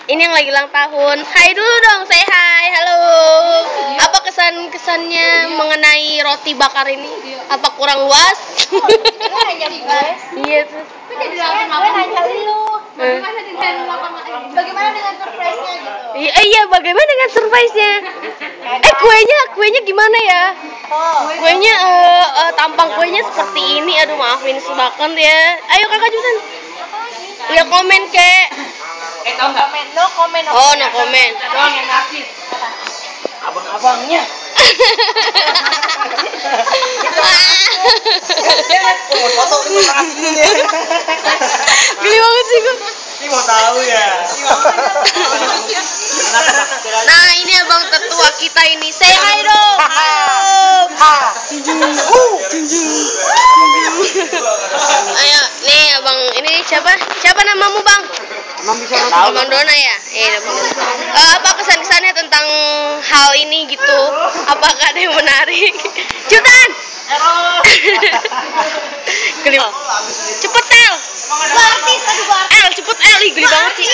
Ini yang lagi ulang tahun. Hai dulu dong, say hi, halo. Apa kesannya mengenai roti bakar ini? Apa kurang luas? Iya tuh. Gue nanya lu. Bagaimana dengan surprise-nya gitu? Iya, bagaimana dengan surprise-nya? Kuenya gimana ya? Kuenya tampang kuenya seperti ini. Aduh, maafin si Bakan ya. Ayo kakak Jusan. Lihat komen kek. Tahu nggak? No comment. Oh, no comment. Doang yang narsis. Abang-abangnya. Foto ini Geli banget sih gue. Ini mau tahu ya. Nah, ini abang tertua kita ini. Say hi dong. Ayo, nih abang ini siapa? Siapa namamu, Bang? Abang Dona ya? Apa kesan-kesannya tentang hal ini gitu? Apakah ada yang menarik? Jutan! Geli. Cepet El. El, cepet El, cepet banget sih.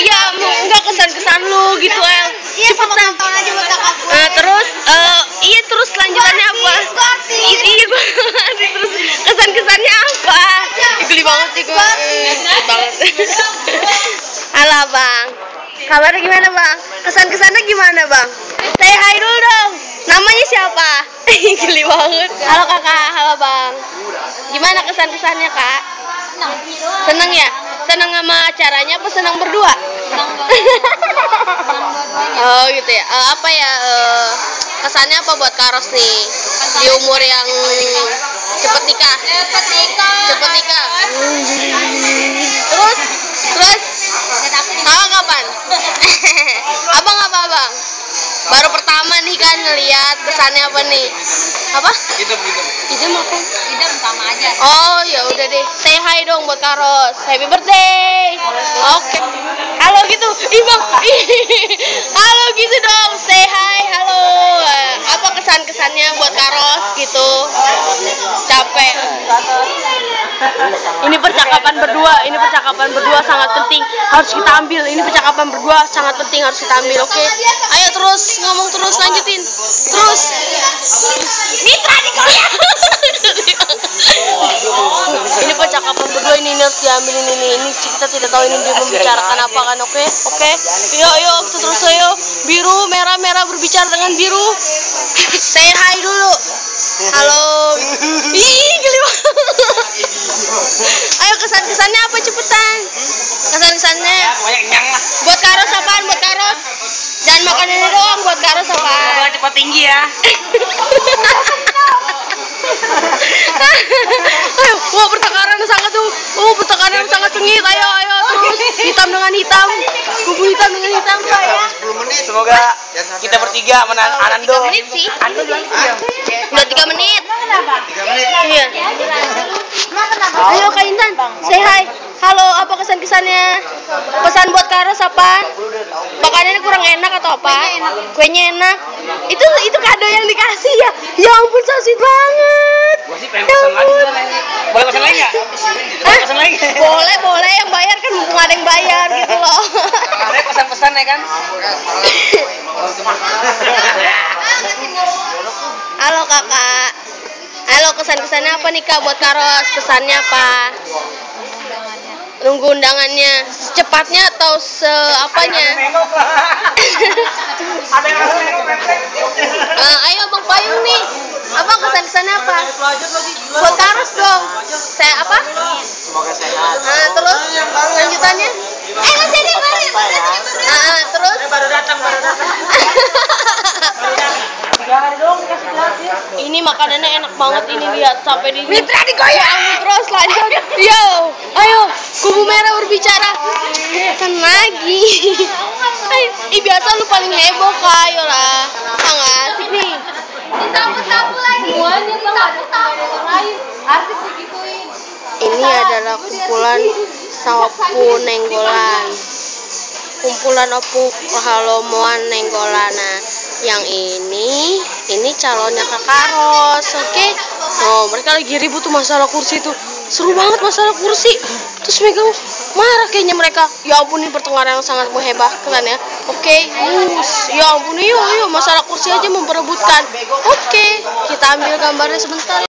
Iya, enggak kesan-kesan lu gitu El. Cepet aja buat kakak gue. Terus terus lanjutannya apa? Iya gue terus kesan-kesannya apa? Geli banget sih gue. Cepet banget. Halo Bang. Kabarnya gimana Bang? Kesan-kesannya gimana Bang? Say hi dulu dong. Namanya siapa? Geli banget. Halo Kakak, halo Bang. Gimana kesan-kesannya Kak? Seneng ya? Seneng sama acaranya apa seneng berdua? Oh gitu ya. Apa ya kesannya apa buat Karos nih di umur yang cepet nikah? Cepet nikah. Terus kapan? Abang apa Bang? Baru pertama nih kan ngeliat, kesannya apa nih? Apa? Idem apa? Idem sama aja. Oh ya udah deh, say hi dong buat Karos. Happy birthday. Oke. Halo gitu, Bang. Halo gitu dong, say hi, halo. Apa kesannya buat Karos gitu? Capek. Ini percakapan berdua sangat penting, harus kita ambil. Ini percakapan berdua sangat penting, harus kita ambil. Oke. Ayo terus ngomong terus, lanjutin. Terus. Mitra di Korea. Ini percakapan berdua ini harus diambil ini kita tidak tahu ini dia membicarakan apa kan. Oke. Yuk terus ayo. Biru merah berbicara dengan biru. Say hi dulu. Halo. Ih, geli banget. Ayo kesannya apa cepetan? Kesannya. Buat Karos apaan? Buat Karos? Jangan makan ini doang, buat Karos apaan? Cepat tinggi ya. Ayo, pertengkaran sangat sengit. Ayo terus hitam dengan hitam, kubu hitam dengan hitam. 10 menit. Semoga kita bertiga menang Anando. 3 menit sih. Udah 3 menit. 3 menit. Iya. Ayo Kak Intan, say hi. Halo, apa kesannya? Pesan buat Karos apa? Makanannya kurang enak atau apa? Kuenya enak. Itu kado yang dikasih ya. Ya ampun, so sweet banget. Gua sih pengen pesan lagi tuh. Boleh pesan lagi enggak? Pesan lagi. Boleh, yang bayar kan mumpung ada yang bayar gitu loh. Ada pesan-pesan ya kan? Halo Kakak. Halo, kesannya apa nih Kak buat Karos? Pesannya apa? Nunggu undangannya secepatnya atau seapanya? Ayo Bang Payung nih. Apa kesannya apa? Buat Karos dong. Saya apa? Semoga sehat. Terus lanjutannya? Masih ada terus? Baru datang. Ini makanannya enak banget, ini lihat sampai di Mitra digoyang. Terus lanjut. Yo, ayo kubu merah berbicara. Pesan lagi. Biasa lu paling heboh Kak, ayolah. Nggak asik nih. Disapu-sapu lagi. Disapu-sapu. Artis digituin. Ini adalah kumpulan sapu nenggolan. Kumpulan opung halomoan nenggolan. Nah, yang ini calonnya Kak Karos, oke? Oh, mereka lagi ribut tuh masalah kursi tuh. seru banget masalah kursi. Terus megang marah kayaknya mereka. Ya ampun, ini pertengkaran yang sangat menghebahkan ya. Oke, ya ampun, yuk masalah kursi aja memperebutkan. Oke, kita ambil gambarnya sebentar.